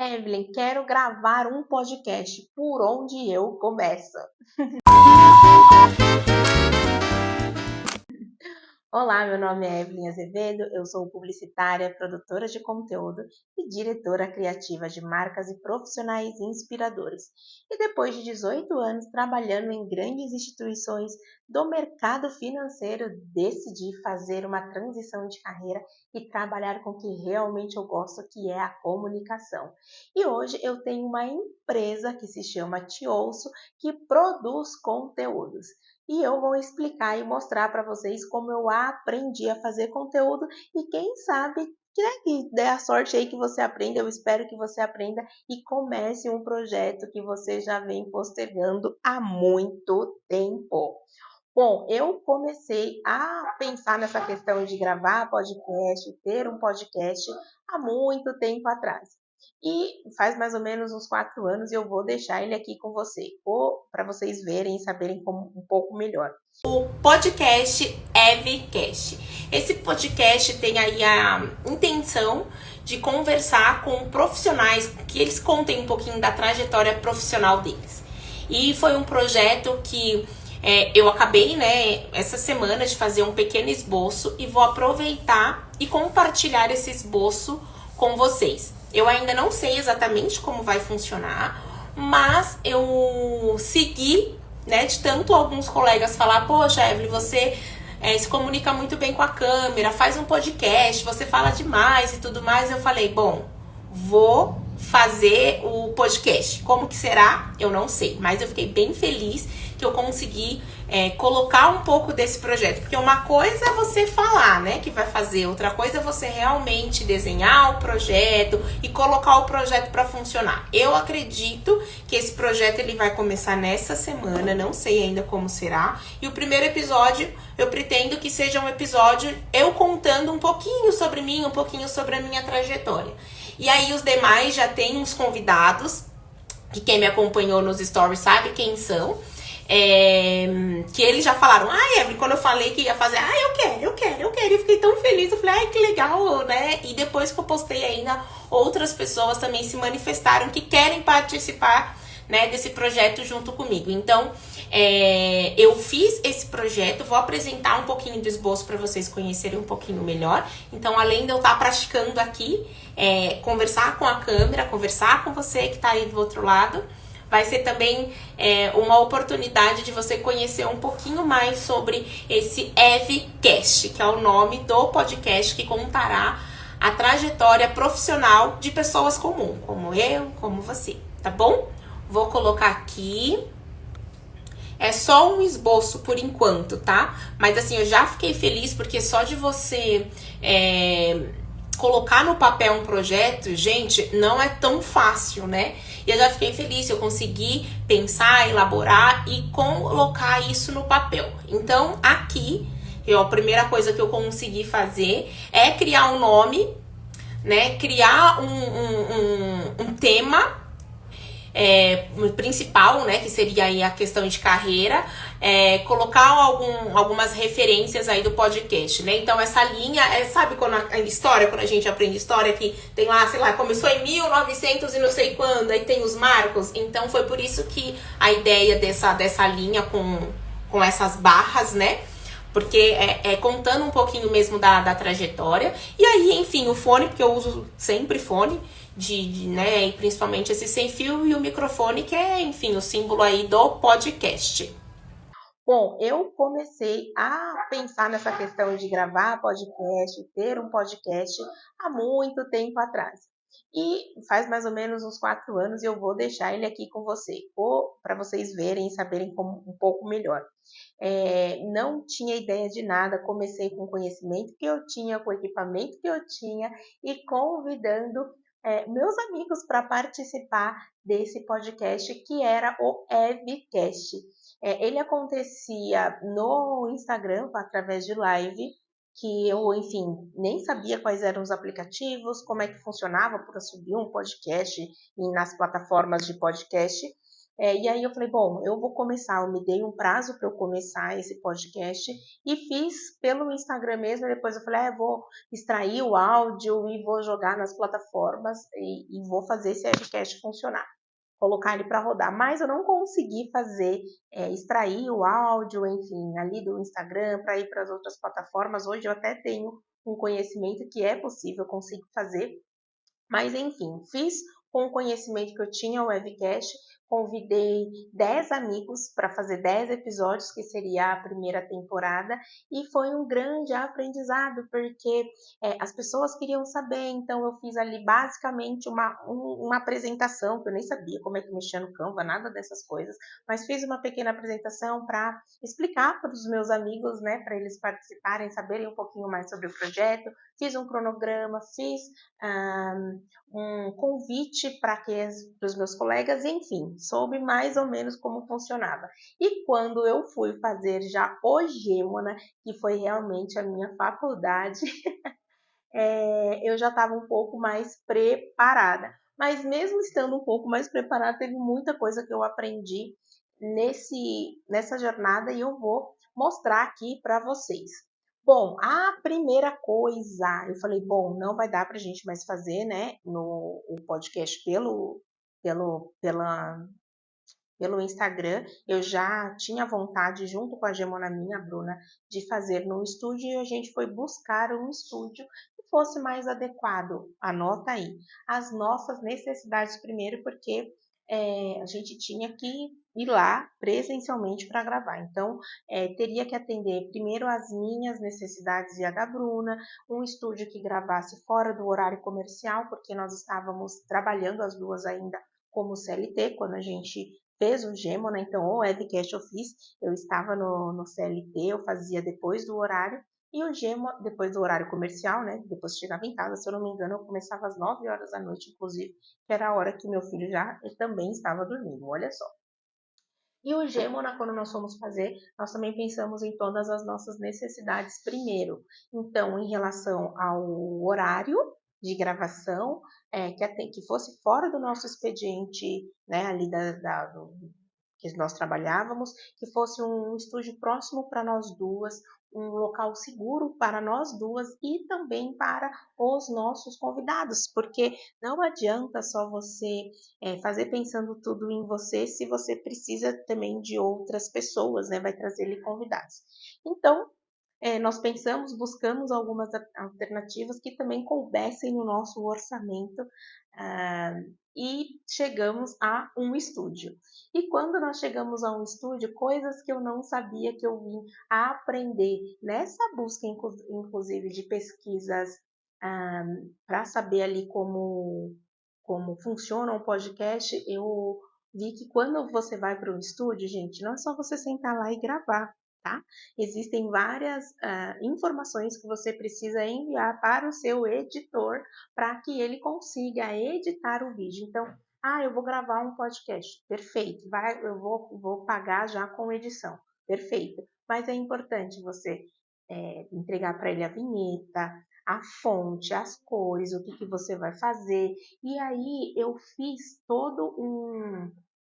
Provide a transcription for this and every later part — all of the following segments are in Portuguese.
Evelyn, quero gravar um podcast. Por onde eu começo? Olá, meu nome é Evelyn Azevedo, eu sou publicitária, produtora de conteúdo e diretora criativa de marcas e profissionais inspiradores. E depois de 18 anos trabalhando em grandes instituições do mercado financeiro, decidi fazer uma transição de carreira e trabalhar com o que realmente eu gosto, que é a comunicação. E hoje eu tenho uma empresa que se chama Te Ouço, que produz conteúdos. E eu vou explicar e mostrar para vocês como eu aprendi a fazer conteúdo e quem sabe que dê a sorte aí que você aprenda, eu espero que você aprenda e comece um projeto que você já vem postergando há muito tempo. Bom, eu comecei a pensar nessa questão de gravar podcast, ter um podcast há muito tempo atrás. E faz mais ou menos uns 4 anos e eu vou deixar ele aqui com você, para vocês verem e saberem um pouco melhor. O podcast EveCast. Esse podcast tem aí a intenção de conversar com profissionais, que eles contem um pouquinho da trajetória profissional deles. E foi um projeto que eu acabei, essa semana de fazer um pequeno esboço e vou aproveitar e compartilhar esse esboço com vocês. Eu ainda não sei exatamente como vai funcionar, mas eu segui, de tanto alguns colegas falar, poxa, Evelyn, você se comunica muito bem com a câmera, faz um podcast, você fala demais e tudo mais. Eu falei, bom, vou fazer o podcast. Como que será? Eu não sei, mas eu fiquei bem feliz que eu consegui colocar um pouco desse projeto, porque uma coisa é você falar, que vai fazer, outra coisa é você realmente desenhar o projeto e colocar o projeto para funcionar. Eu acredito que esse projeto ele vai começar nessa semana, não sei ainda como será, e o primeiro episódio eu pretendo que seja um episódio eu contando um pouquinho sobre mim, um pouquinho sobre a minha trajetória. E aí os demais já tem uns convidados, que quem me acompanhou nos stories sabe quem são, que eles já falaram, Evelyn, quando eu falei que ia fazer, eu quero, e eu fiquei tão feliz, eu falei, que legal, E depois que eu postei ainda, outras pessoas também se manifestaram que querem participar, desse projeto junto comigo. Então, eu fiz esse projeto, vou apresentar um pouquinho do esboço para vocês conhecerem um pouquinho melhor. Então, além de eu estar praticando aqui, conversar com a câmera, conversar com você que está aí do outro lado, vai ser também uma oportunidade de você conhecer um pouquinho mais sobre esse EveCast, que é o nome do podcast que contará a trajetória profissional de pessoas comuns, como eu, como você, tá bom? Vou colocar aqui. É só um esboço por enquanto, tá? Mas assim, eu já fiquei feliz porque só de você colocar no papel um projeto, gente, não é tão fácil, E eu já fiquei feliz, eu consegui pensar, elaborar e colocar isso no papel. Então, aqui, a primeira coisa que eu consegui fazer é criar um nome, Criar um tema principal, que seria aí a questão de carreira, colocar algumas referências aí do podcast, Então essa linha, sabe quando quando a gente aprende história, que tem lá, sei lá, começou em 1900 e não sei quando, aí tem os marcos, então foi por isso que a ideia dessa linha com essas barras, Porque contando um pouquinho mesmo da trajetória. E aí, enfim, o fone, porque eu uso sempre fone, e principalmente esse sem fio, e o microfone, que é, enfim, o símbolo aí do podcast. Bom, eu comecei a pensar nessa questão de gravar podcast, ter um podcast há muito tempo atrás. E faz mais ou menos uns 4 anos e eu vou deixar ele aqui com você, para vocês verem e saberem um pouco melhor. Não tinha ideia de nada, comecei com o conhecimento que eu tinha, com o equipamento que eu tinha e convidando meus amigos para participar desse podcast que era o EveCast. Ele acontecia no Instagram através de live, que eu, enfim, nem sabia quais eram os aplicativos, como é que funcionava para subir um podcast nas plataformas de podcast. E aí eu falei, bom, eu vou começar, eu me dei um prazo para eu começar esse podcast e fiz pelo Instagram mesmo, e depois eu falei, eu vou extrair o áudio e vou jogar nas plataformas e vou fazer esse podcast funcionar, colocar ele para rodar, mas eu não consegui fazer, extrair o áudio, enfim, ali do Instagram para ir para as outras plataformas. Hoje eu até tenho um conhecimento que é possível, eu consigo fazer, mas enfim, fiz com o conhecimento que eu tinha o webcast, convidei 10 amigos para fazer 10 episódios, que seria a primeira temporada, e foi um grande aprendizado, porque as pessoas queriam saber, então eu fiz ali basicamente uma apresentação, que eu nem sabia como é que mexia no Canva, nada dessas coisas, mas fiz uma pequena apresentação para explicar para os meus amigos, né, para eles participarem, saberem um pouquinho mais sobre o projeto, fiz um cronograma, fiz um convite para os meus colegas, enfim, soube mais ou menos como funcionava. E quando eu fui fazer já o Gêmona, que foi realmente a minha faculdade, eu já estava um pouco mais preparada. Mas mesmo estando um pouco mais preparada, teve muita coisa que eu aprendi nessa jornada e eu vou mostrar aqui para vocês. Bom, a primeira coisa, eu falei, bom, não vai dar para a gente mais fazer, né, o podcast pelo Instagram. Eu já tinha vontade, junto com a Gemona minha, a Bruna, de fazer no estúdio e a gente foi buscar um estúdio que fosse mais adequado. Anota aí, as nossas necessidades primeiro, porque a gente tinha que ir lá presencialmente para gravar. Então, teria que atender primeiro as minhas necessidades e a da Bruna, um estúdio que gravasse fora do horário comercial, porque nós estávamos trabalhando as duas ainda como CLT, quando a gente fez o Gemona, então o webcast eu fiz, eu estava no CLT, eu fazia depois do horário, e o Gemo, depois do horário comercial, né? Depois chegava em casa, se eu não me engano, eu começava às 9 horas da noite, inclusive, que era a hora que meu filho já também estava dormindo, olha só. E o Gêmona, quando nós fomos fazer, nós também pensamos em todas as nossas necessidades primeiro. Então, em relação ao horário de gravação, que fosse fora do nosso expediente, né, ali que nós trabalhávamos, que fosse um estúdio próximo para nós duas, um local seguro para nós duas e também para os nossos convidados, porque não adianta só você fazer pensando tudo em você se você precisa também de outras pessoas, né? Vai trazer-lhe convidados. Então, nós pensamos, buscamos algumas alternativas que também coubessem no nosso orçamento, e chegamos a um estúdio. E quando nós chegamos a um estúdio, coisas que eu não sabia que eu vim a aprender nessa busca, inclusive, de pesquisas, para saber ali como funciona um podcast, eu vi que quando você vai para um estúdio, gente, não é só você sentar lá e gravar, tá? Existem várias informações que você precisa enviar para o seu editor para que ele consiga editar o vídeo. Então, eu vou gravar um podcast. Perfeito. Eu vou pagar já com edição. Perfeito. Mas é importante você entregar para ele a vinheta, a fonte, as cores, o que você vai fazer. E aí eu fiz todo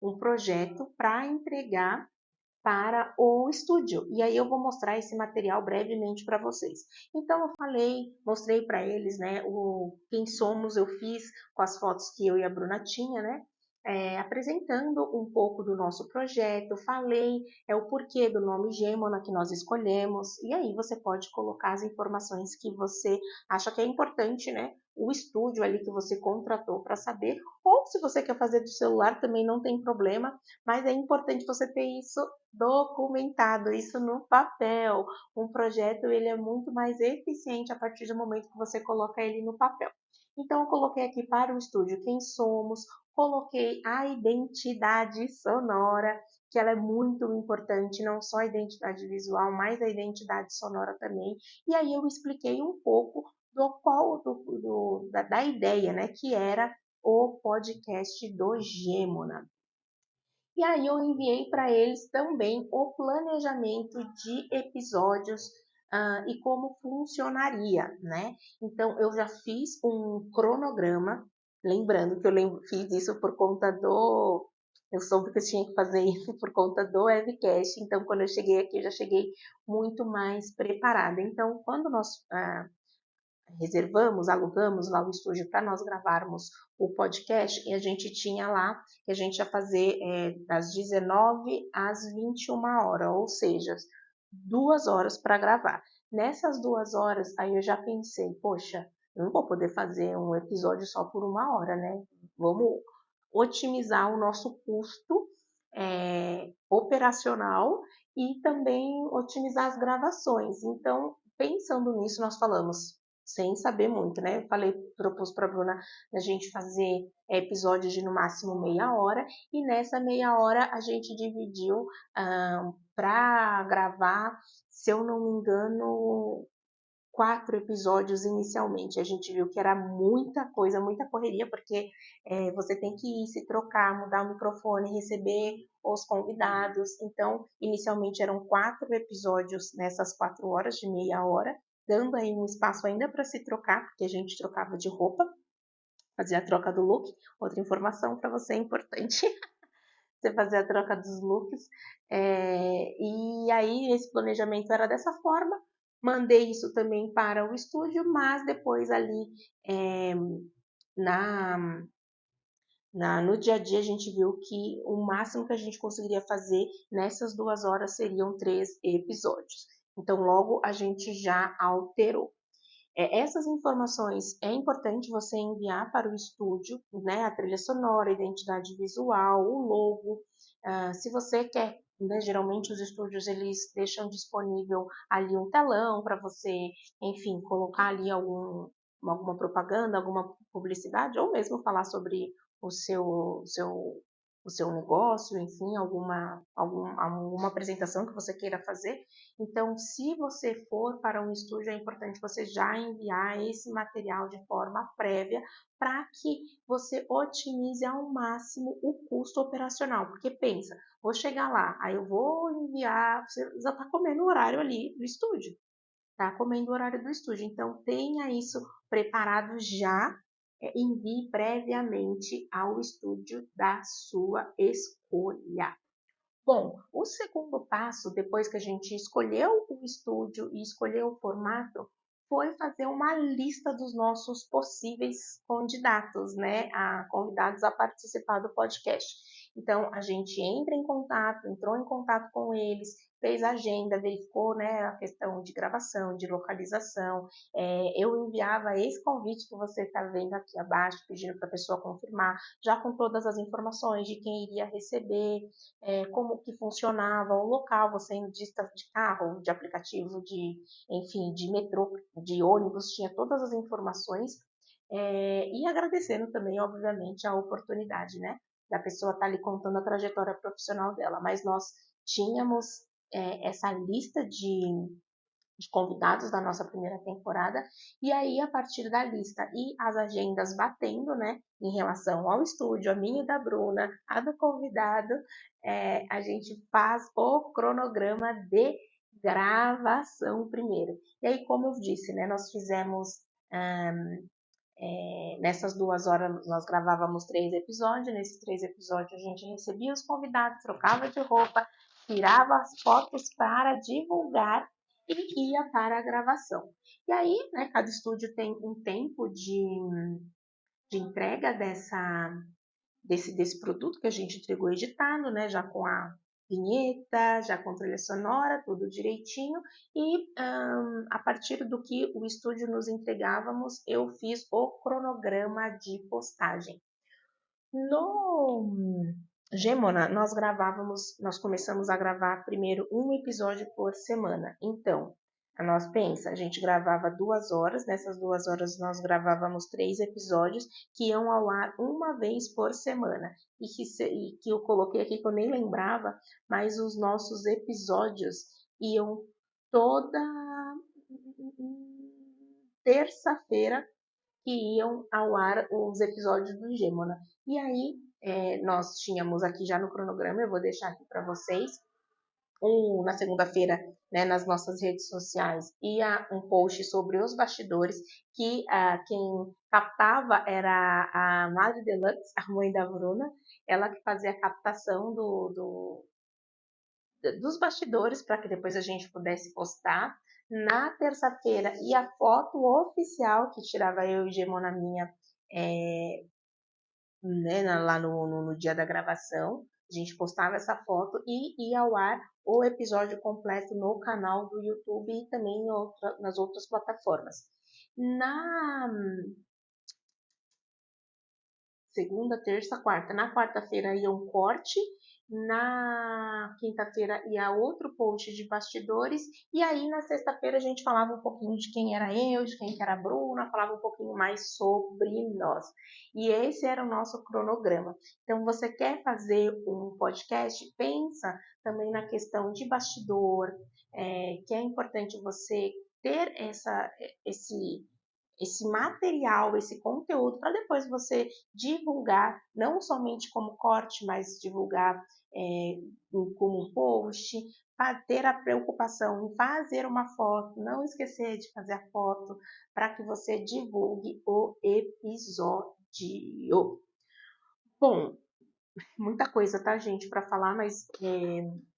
um projeto para entregar para o estúdio. E aí eu vou mostrar esse material brevemente para vocês. Então eu mostrei para eles, né, quem somos, eu fiz com as fotos que eu e a Bruna tinha, né? Apresentando um pouco do nosso projeto, falei o porquê do nome Gemona que nós escolhemos, e aí você pode colocar as informações que você acha que é importante, né? O estúdio ali que você contratou para saber, ou se você quer fazer do celular também não tem problema, mas é importante você ter isso documentado, isso no papel. Um projeto ele é muito mais eficiente a partir do momento que você coloca ele no papel. Então, eu coloquei aqui para o estúdio quem somos, coloquei a identidade sonora, que ela é muito importante, não só a identidade visual, mas a identidade sonora também. E aí eu expliquei um pouco da ideia, né, que era o podcast do Gêmona. E aí eu enviei para eles também o planejamento de episódios e como funcionaria, né? Então eu já fiz um cronograma, lembrando que fiz isso por conta Eu soube que eu tinha que fazer isso por conta do webcast, então quando eu cheguei aqui, eu já cheguei muito mais preparada. Então, quando nós reservamos, alugamos lá o estúdio para nós gravarmos o podcast, e a gente tinha lá que a gente ia fazer das 19 às 21 horas, ou seja, 2 horas para gravar. Nessas 2 horas, aí eu já pensei, poxa, eu não vou poder fazer um episódio só por 1 hora, né? Vamos otimizar o nosso custo operacional e também otimizar as gravações. Então, pensando nisso, nós falamos, sem saber muito, né? Propus para a Bruna a gente fazer episódios de no máximo meia hora, e nessa meia hora a gente dividiu para gravar, se eu não me engano, 4 episódios inicialmente. A gente viu que era muita coisa, muita correria, porque você tem que ir, se trocar, mudar o microfone, receber os convidados. Então, inicialmente eram 4 episódios nessas 4 horas de meia hora, dando aí um espaço ainda para se trocar, porque a gente trocava de roupa, fazia a troca do look. Outra informação para você importante. Você fazer a troca dos looks. E aí, esse planejamento era dessa forma. Mandei isso também para o estúdio, mas depois ali na, no dia a dia a gente viu que o máximo que a gente conseguiria fazer nessas 2 horas seriam 3 episódios. Então, logo a gente já alterou. Essas informações é importante você enviar para o estúdio, né? A trilha sonora, a identidade visual, o logo. Se você quer, né? Geralmente os estúdios eles deixam disponível ali um telão para você, enfim, colocar ali alguma propaganda, alguma publicidade, ou mesmo falar sobre o seu negócio, enfim, alguma apresentação que você queira fazer. Então, se você for para um estúdio, é importante você já enviar esse material de forma prévia para que você otimize ao máximo o custo operacional. Porque pensa, vou chegar lá, aí eu vou enviar, você já está comendo o horário ali do estúdio. Está comendo o horário do estúdio. Então, tenha isso preparado já, envie previamente ao estúdio da sua escolha. Bom, o segundo passo, depois que a gente escolheu o estúdio e escolheu o formato, foi fazer uma lista dos nossos possíveis candidatos, né? Convidados a participar do podcast. Então, a gente entrou em contato com eles, fez a agenda, verificou, né, a questão de gravação, de localização. Eu enviava esse convite que você está vendo aqui abaixo, pedindo para a pessoa confirmar, já com todas as informações de quem iria receber, como que funcionava o local, você indo de carro, de aplicativo, enfim, de metrô, de ônibus, tinha todas as informações, e agradecendo também, obviamente, a oportunidade, né, da pessoa estar ali contando a trajetória profissional dela, mas nós tínhamos essa lista de convidados da nossa primeira temporada, e aí a partir da lista e as agendas batendo, né, em relação ao estúdio, a minha e da Bruna, a do convidado, a gente faz o cronograma de gravação primeiro. E aí, como eu disse, né, nós fizemos nessas 2 horas nós gravávamos 3 episódios. Nesses 3 episódios a gente recebia os convidados, trocava de roupa, tirava as fotos para divulgar e ia para a gravação. E aí, né, cada estúdio tem um tempo de entrega desse produto que a gente entregou editado, né, já com a vinheta, já com trilha sonora, tudo direitinho. E a partir do que o estúdio nos entregávamos, eu fiz o cronograma de postagem. No Gemona, nós começamos a gravar primeiro um episódio por semana. Então, a gente gravava 2 horas, nessas 2 horas nós gravávamos 3 episódios que iam ao ar uma vez por semana. E que eu coloquei aqui que eu nem lembrava, mas os nossos episódios iam toda terça-feira que iam ao ar os episódios do Gemona. E aí, nós tínhamos aqui já no cronograma, eu vou deixar aqui para vocês, na segunda-feira, né, nas nossas redes sociais, ia um post sobre os bastidores, que quem captava era a Madre Deluxe, a mãe da Bruna, ela que fazia a captação dos bastidores para que depois a gente pudesse postar. Na terça-feira, e a foto oficial que tirava eu e Gemona minha, né, lá no dia da gravação. A gente postava essa foto e ia ao ar o episódio completo no canal do YouTube e também nas outras plataformas. Na segunda, terça, quarta. Na quarta-feira ia um corte, na quinta-feira ia outro post de bastidores, e aí na sexta-feira a gente falava um pouquinho de quem era eu, de quem era a Bruna, falava um pouquinho mais sobre nós. E esse era o nosso cronograma. Então, você quer fazer um podcast? Pensa também na questão de bastidor, que é importante você ter esse material, esse conteúdo, para depois você divulgar, não somente como corte, mas divulgar como um post, ter a preocupação em fazer uma foto, não esquecer de fazer a foto para que você divulgue o episódio. Bom, muita coisa, tá, gente, para falar, mas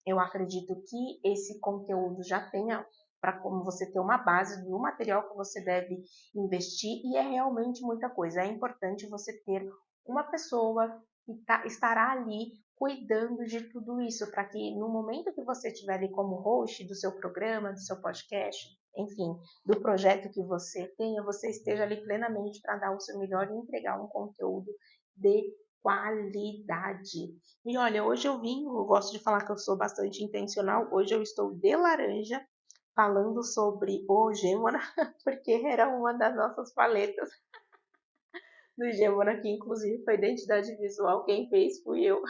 eu acredito que esse conteúdo já tenha para como você ter uma base do material que você deve investir, e é realmente muita coisa. É importante você ter uma pessoa que estará ali cuidando de tudo isso, para que no momento que você estiver ali como host do seu programa, do seu podcast, enfim, do projeto que você tenha, você esteja ali plenamente para dar o seu melhor e entregar um conteúdo de qualidade. E olha, hoje eu gosto de falar que eu sou bastante intencional, hoje eu estou de laranja, falando sobre o Gêmona, porque era uma das nossas paletas do Gêmona, que inclusive foi identidade visual, quem fez fui eu.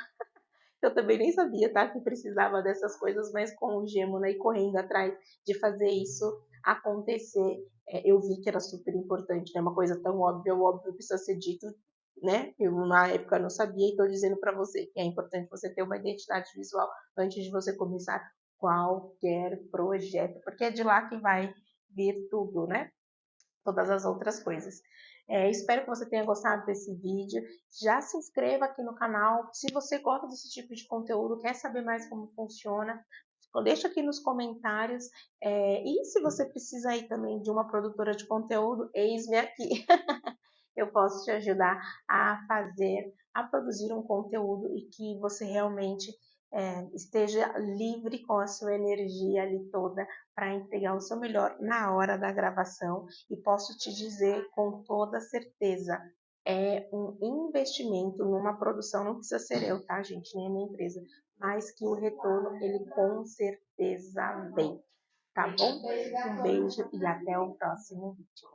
Eu também nem sabia, tá, que precisava dessas coisas, mas com o Gêmona e correndo atrás de fazer isso acontecer, eu vi que era super importante, né? Uma coisa tão óbvia, o óbvio precisa ser dito, né? Eu na época não sabia e estou dizendo para você que é importante você ter uma identidade visual antes de você começar qualquer projeto, porque é de lá que vai vir tudo, né? Todas as outras coisas. Espero que você tenha gostado desse vídeo. Já se inscreva aqui no canal. Se você gosta desse tipo de conteúdo, quer saber mais como funciona, deixa aqui nos comentários. E se você precisa aí também de uma produtora de conteúdo, eis-me aqui. Eu posso te ajudar a produzir um conteúdo e que você realmente esteja livre com a sua energia ali toda para entregar o seu melhor na hora da gravação. E posso te dizer com toda certeza, é um investimento numa produção, não precisa ser eu, tá, gente, nem a minha empresa, mas que o retorno, ele com certeza vem, tá bom? Um beijo e até o próximo vídeo.